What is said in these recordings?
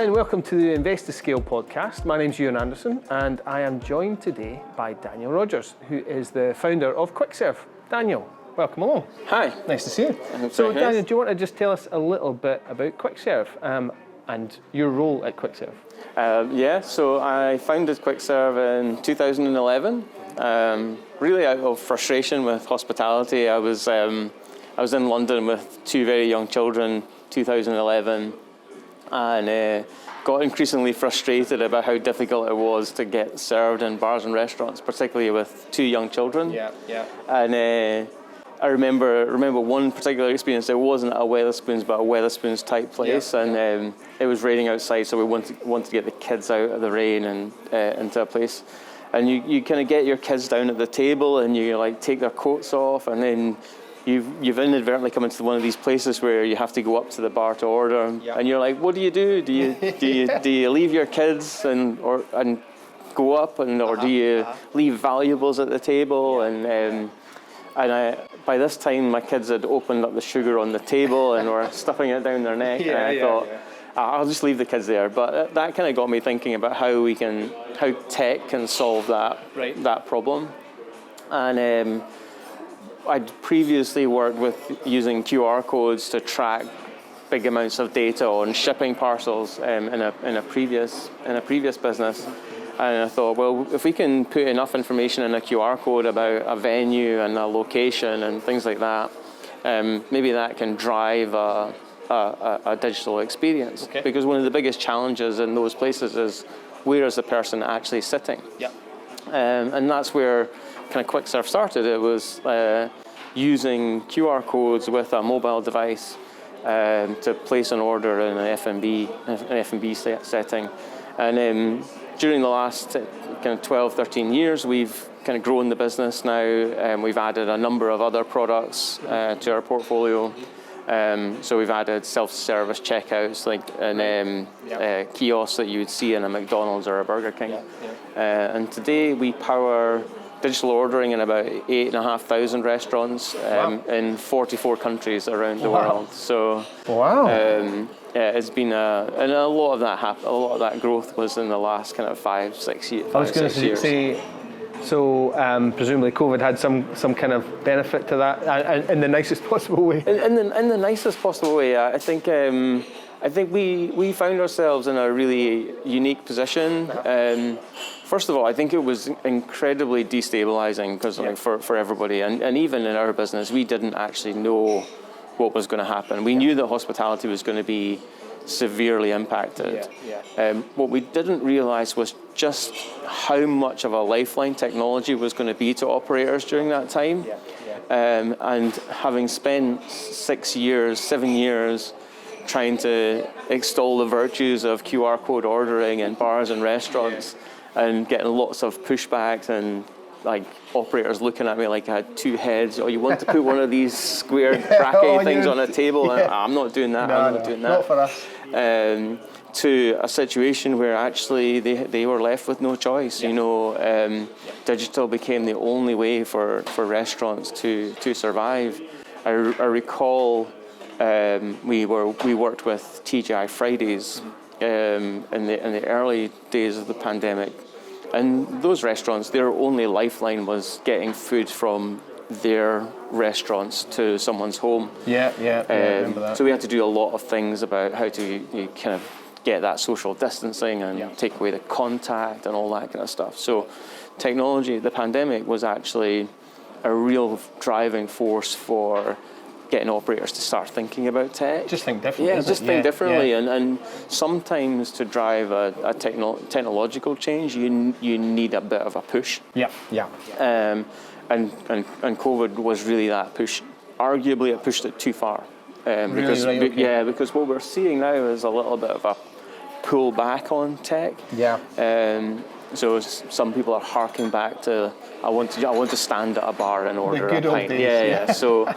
Hi and welcome to the Invest to Scale podcast. My name's Ewan Anderson and I am joined today by Daniel Rodgers, who is the founder of QuickServe. Daniel, welcome along. Hi. Nice to see you. So Daniel, do you want to just tell us a little bit about QuickServe and your role at QuickServe? So I founded QuickServe in 2011, really out of frustration with hospitality. I was in London with two very young children, 2011, and got increasingly frustrated about how difficult it was to get served in bars and restaurants, particularly with two young children. And I remember one particular experience. It wasn't a Wetherspoons, but a Wetherspoons type place, and it was raining outside, so we wanted to get the kids out of the rain and into a place. And you kind of get your kids down at the table, and you like take their coats off, and then you've inadvertently come into one of these places where you have to go up to the bar to order, and you're like, what do you do? Do you leave your kids and go up, or do you leave valuables at the table? And by this time, my kids had opened up the sugar on the table and were stuffing it down their neck. And I thought, I'll just leave the kids there. But that kind of got me thinking about how tech can solve that problem. And I'd previously worked with using QR codes to track big amounts of data on shipping parcels in a previous business. And I thought, well, if we can put enough information in a QR code about a venue and a location and things like that, maybe that can drive a digital experience. Okay. Because one of the biggest challenges in those places is, where is the person actually sitting? And that's where kind of QuickServe started. It was using QR codes with a mobile device to place an order in an F&B setting. And during the last kind of 12, 13 years, we've kind of grown the business now, and we've added a number of other products to our portfolio. So we've added self-service checkouts, like kiosks that you would see in a McDonald's or a Burger King. And today we power digital ordering in about 8,500 restaurants in 44 countries around the world. So it's been and a lot of that growth was in the last kind of 5-6 years. I was going to say, so presumably COVID had some kind of benefit to that in the nicest possible way. In the nicest possible way, I think we found ourselves in a really unique position. First of all, I think it was incredibly destabilizing because for everybody, and even in our business, we didn't actually know what was going to happen. We knew that hospitality was going to be severely impacted. What we didn't realize was just how much of a lifeline technology was going to be to operators during that time. And having spent 7 years trying to extol the virtues of QR code ordering in bars and restaurants, and getting lots of pushbacks and like operators looking at me like I had two heads. You want to put one of these square bracket things on a table? And I'm not doing that. I'm not doing that. Not for us. To a situation where actually they were left with no choice. Digital became the only way for restaurants to survive. I recall we worked with TGI Fridays in the early days of the pandemic, and those restaurants, their only lifeline was getting food from their restaurants to someone's home. I remember that. So we had to do a lot of things about how to you kind of get that social distancing and take away the contact and all that kind of stuff. So technology, the pandemic was actually a real driving force for getting operators to start thinking about tech. Just think differently. Think differently. And sometimes to drive a technological change, you need a bit of a push. And COVID was really that push. Arguably, it pushed it too far. Because what we're seeing now is a little bit of a pull back on tech. So some people are harking back to I want to stand at a bar and order a pint. So.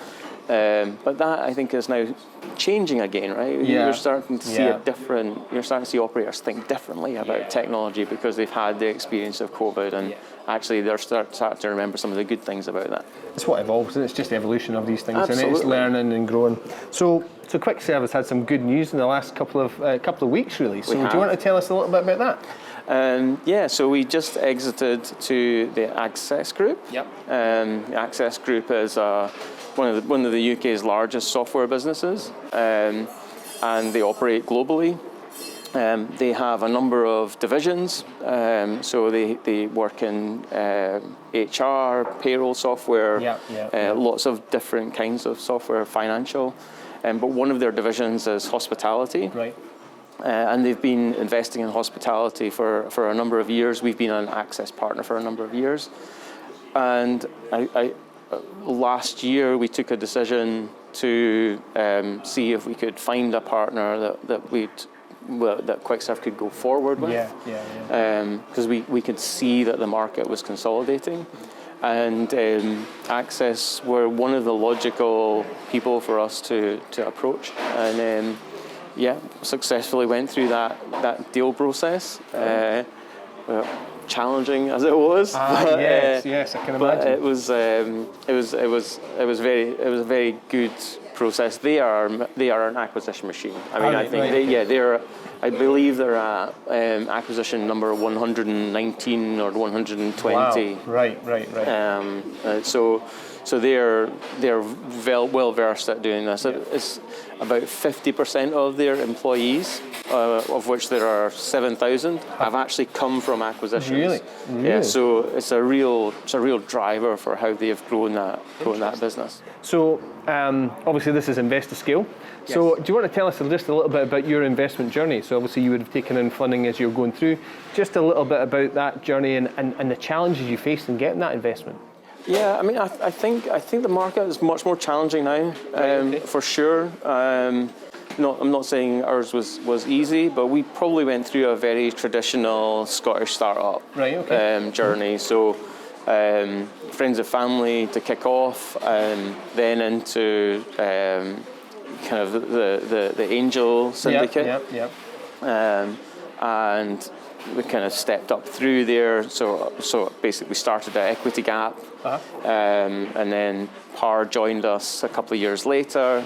But that I think is now changing again, right? You're starting to see you're starting to see operators think differently about technology because they've had the experience of COVID actually they're starting to remember some of the good things about that. It's what evolves, and it's just the evolution of these things, Absolutely. and it's learning and growing. So QuickServe has had some good news in the last couple of weeks, really. So do you want to tell us a little bit about that? So we just exited to the Access Group. Yep. The Access Group is one of the UK's largest software businesses, and they operate globally. They have a number of divisions, so they work in HR, payroll software, lots of different kinds of software, financial. But one of their divisions is hospitality. Right. And they've been investing in hospitality for a number of years. We've been an Access partner for a number of years. And last year we took a decision to see if we could find a partner that QuickServe could go forward with. Because we could see that the market was consolidating. And Access were one of the logical people for us to approach. And successfully went through that deal process. Challenging as it was. Yes, I can imagine. It was a very good process. They are an acquisition machine. I mean, I believe they're at acquisition number 119 or 120. Wow. Right. So they're well versed at doing this. It's about 50% of their employees, of which there are 7,000, have actually come from acquisitions. Really? Yeah. So it's a real driver for how they've grown that business. So obviously this is investor scale. Yes. So do you want to tell us just a little bit about your investment journey? So obviously you would have taken in funding as you're going through. Just a little bit about that journey and the challenges you faced in getting that investment. Yeah, I mean, I think the market is much more challenging now, for sure. I'm not saying ours was easy, but we probably went through a very traditional Scottish startup journey. So friends and family to kick off, and then into kind of the angel syndicate. And we kind of stepped up through there. So basically we started at Equity Gap, and then Par joined us a couple of years later.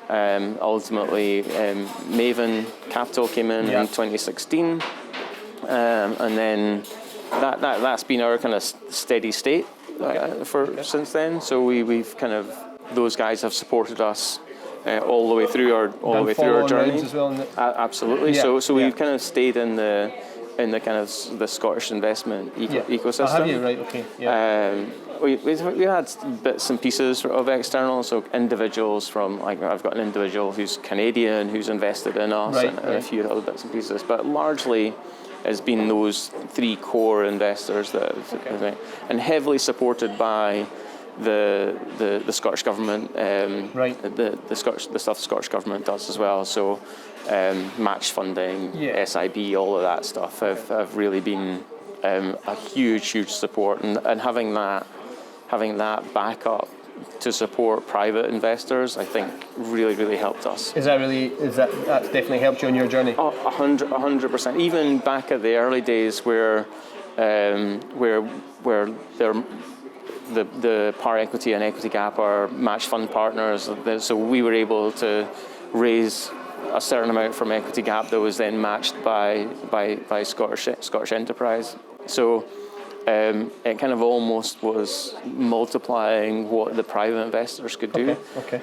Ultimately, Maven Capital came in 2016, and then that's been our kind of steady state since then. So we've kind of, those guys have supported us all the way through our journey. As well, absolutely. So we've kind of stayed in the kind of the Scottish investment ecosystem. Have you? Right. Okay. Yeah. We had bits and pieces of external, so individuals from, like, I've got an individual who's Canadian who's invested in us, and a few other bits and pieces, but largely has been those three core investors and heavily supported by the Scottish government, the stuff the Scottish government does as well. So match funding, SIB, all of that stuff have really been a huge support, and having that backup to support private investors, I think really helped us. That's definitely helped you on your journey? 100%. Even back at the early days where the Par Equity and Equity Gap are match fund partners, so we were able to raise a certain amount from Equity Gap that was then matched by Scottish Enterprise. So it kind of almost was multiplying what the private investors could do,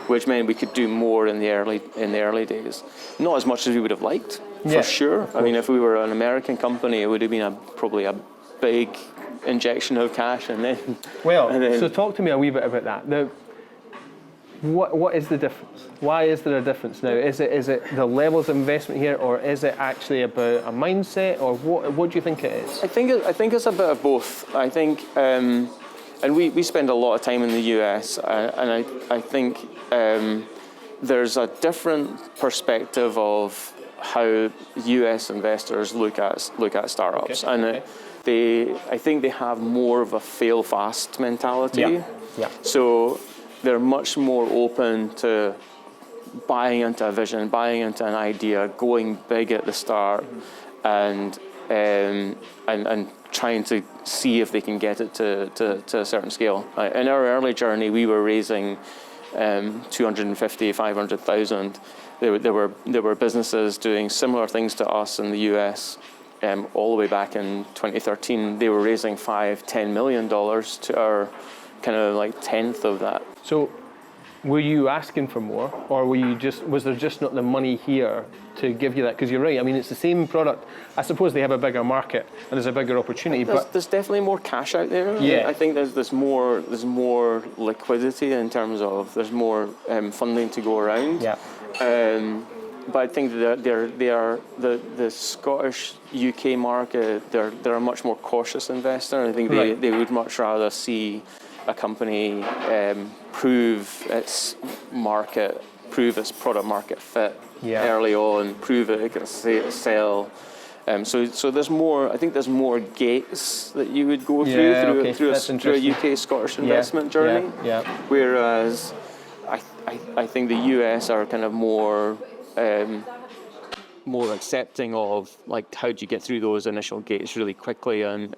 which meant we could do more in the early days. Not as much as we would have liked, for sure. I mean, if we were an American company, it would have been probably a big injection of cash, and then. So talk to me a wee bit about that. Now, what is the difference? Why is there a difference now? Is it the levels of investment here, or is it actually about a mindset, or what do you think it is? I think it's a bit of both. I think, and we spend a lot of time in the US, and I think there's a different perspective of how US investors look at startups, and I think they have more of a fail fast mentality. So they're much more open to buying into a vision, buying into an idea, going big at the start, and trying to see if they can get it to a certain scale. In our early journey, we were raising 250, 500,000. There were businesses doing similar things to us in the US all the way back in 2013. They were raising $5-10 million to our kind of like 10th of that. So were you asking for more, or was there just not the money here to give you that? Because you're right, I mean, it's the same product. I suppose they have a bigger market and there's a bigger opportunity. There's definitely more cash out there. Yeah. I think there's more liquidity in terms of there's more funding to go around. Yeah. But I think that the Scottish UK market, they're a much more cautious investor. I think they would much rather see a company prove its product market fit early on, prove it can sell. So there's more. I think there's more gates that you would go through a UK Scottish investment journey. Yeah. Whereas I think the US are kind of more accepting of like how do you get through those initial gates really quickly, and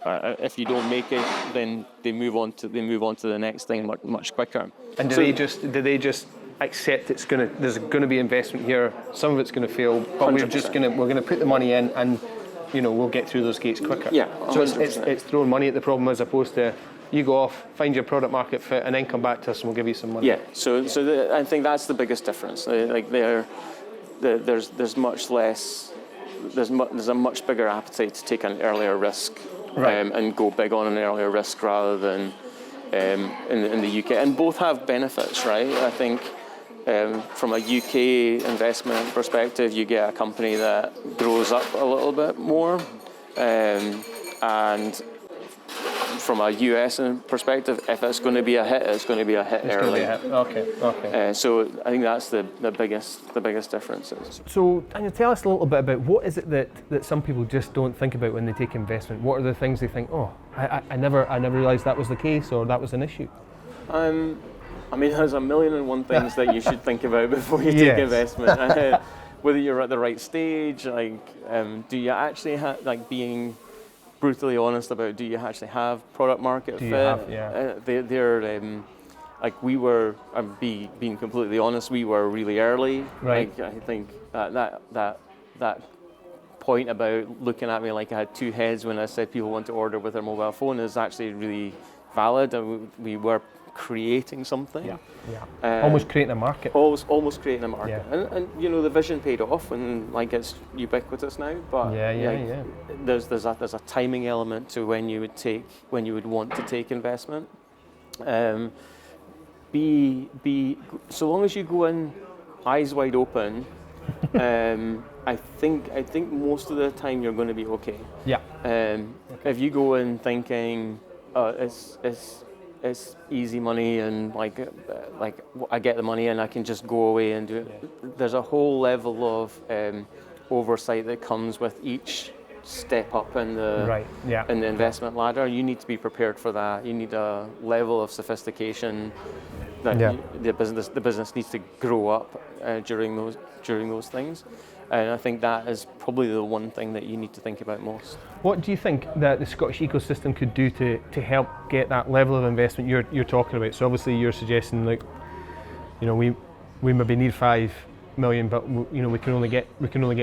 if you don't make it, then they move on to the next thing much quicker. And do they just accept there's going to be investment here? Some of it's going to fail, but 100%. we're going to put the money in, and we'll get through those gates quicker. Yeah, 100%. So it's throwing money at the problem as opposed to you go off, find your product market fit, and then come back to us and we'll give you some money. Yeah. I think that's the biggest difference. There's much less. There's a much bigger appetite to take an earlier risk. Right. And go big on an earlier risk rather than in the UK. And both have benefits, right? I think from a UK investment perspective, you get a company that grows up a little bit more. And from a US perspective, if it's going to be a hit, it's going to be a hit early. Okay. So I think that's the biggest differences. So Daniel, tell us a little bit about what is it that some people just don't think about when they take investment. What are the things they think? Oh, I never realised that was the case, or that was an issue. I mean, there's a million and one things that you should think about before you take investment. Whether you're at the right stage, do you actually have being brutally honest about do you actually have product market fit? They're we were. Being completely honest, we were really early. Right. I think that point about looking at me like I had two heads when I said people want to order with their mobile phone is actually really valid. We were creating something. Yeah. Almost creating a market. Almost creating a market. Yeah. And the vision paid off, and it's ubiquitous now. But there's a timing element to when you would want to take investment. So long as you go in eyes wide open, I think most of the time you're going to be okay. Yeah. If you go in thinking it's easy money and I get the money and I can just go away and do it. Yeah. There's a whole level of oversight that comes with each step up in the investment ladder. You need to be prepared for that. You need a level of sophistication that the business needs to grow up during those things. And I think that is probably the one thing that you need to think about most. What do you think that the Scottish ecosystem could do to help get that level of investment you're talking about? So obviously you're suggesting we maybe need 5 million, but we can only get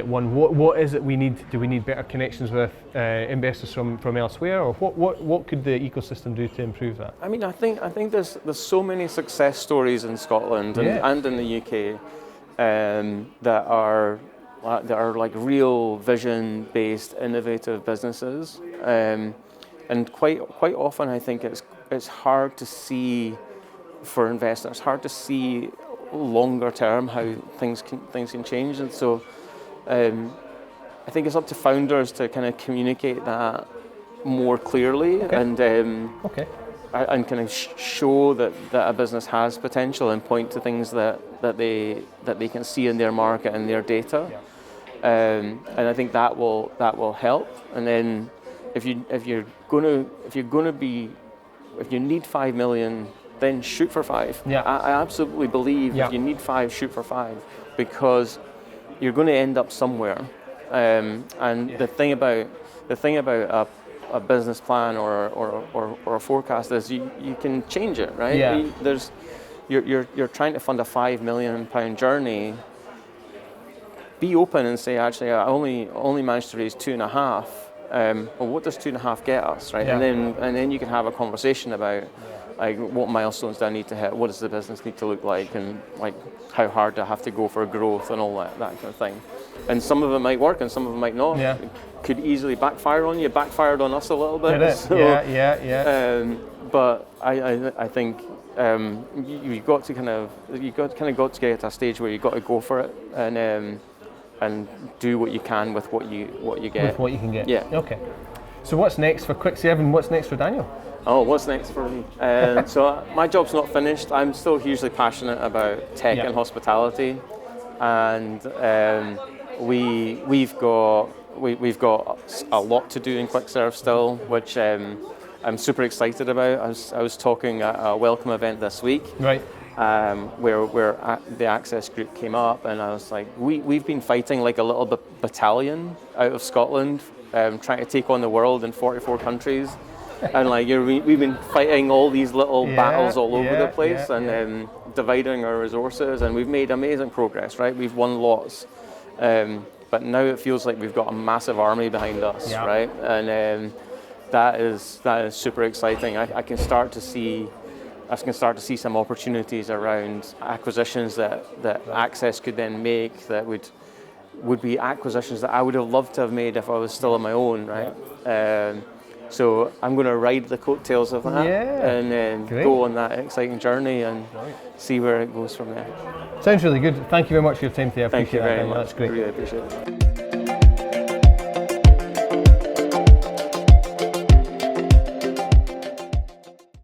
one. What is it we need? Do we need better connections with investors from elsewhere, or what could the ecosystem do to improve that? I mean, I think there's so many success stories in Scotland and in the UK that are like real vision-based, innovative businesses, and quite often I think it's hard to see for investors, hard to see longer term how things can change, and so I think it's up to founders to kind of communicate that more clearly and kind of show that a business has potential and point to things that they can see in their market and their data. And I think that will help. And then if you need 5 million, then shoot for 5. Yeah. I absolutely believe if you need 5, shoot for 5, because you're going to end up somewhere. The thing about the thing about a business plan or a forecast is you can change it, right? Yeah. You're trying to fund a £5 million journey. Be open and say, actually, I only managed to raise 2.5. Well, what does 2.5 get us, right? Yeah. And then you can have a conversation about like what milestones do I need to hit, what does the business need to look like, and like how hard do I have to go for growth and all that kind of thing. And some of it might work and some of it might not. Yeah. It could easily backfire on you. Backfired on us a little bit. It is. So, Yeah. but I think you've got to got to get to a stage where you've got to go for it and do what you can with what you get. With what you can get. Yeah. Okay. So what's next for QuickServe and what's next for Daniel? Oh, what's next for me? So my job's not finished. I'm still hugely passionate about tech and hospitality, and we've got a lot to do in QuickServe still, which I'm super excited about. I was talking at a welcome event this week, Right. where the Access group came up, and I was like, we've been fighting like a little battalion out of Scotland, trying to take on the world in 44 countries. And like we've been fighting all these little battles all over the place, and dividing our resources, and we've made amazing progress. Right, we've won lots, but now it feels like we've got a massive army behind us. Right, and that is super exciting. I can start to see some opportunities around acquisitions that Access could then make that would be acquisitions that I would have loved to have made if I was still on my own. Right. So I'm going to ride the coattails of that and then go on that exciting journey and see where it goes from there. Sounds really good. Thank you very much for your time today. I Thank you appreciate very that. much. That's great. I really appreciate it.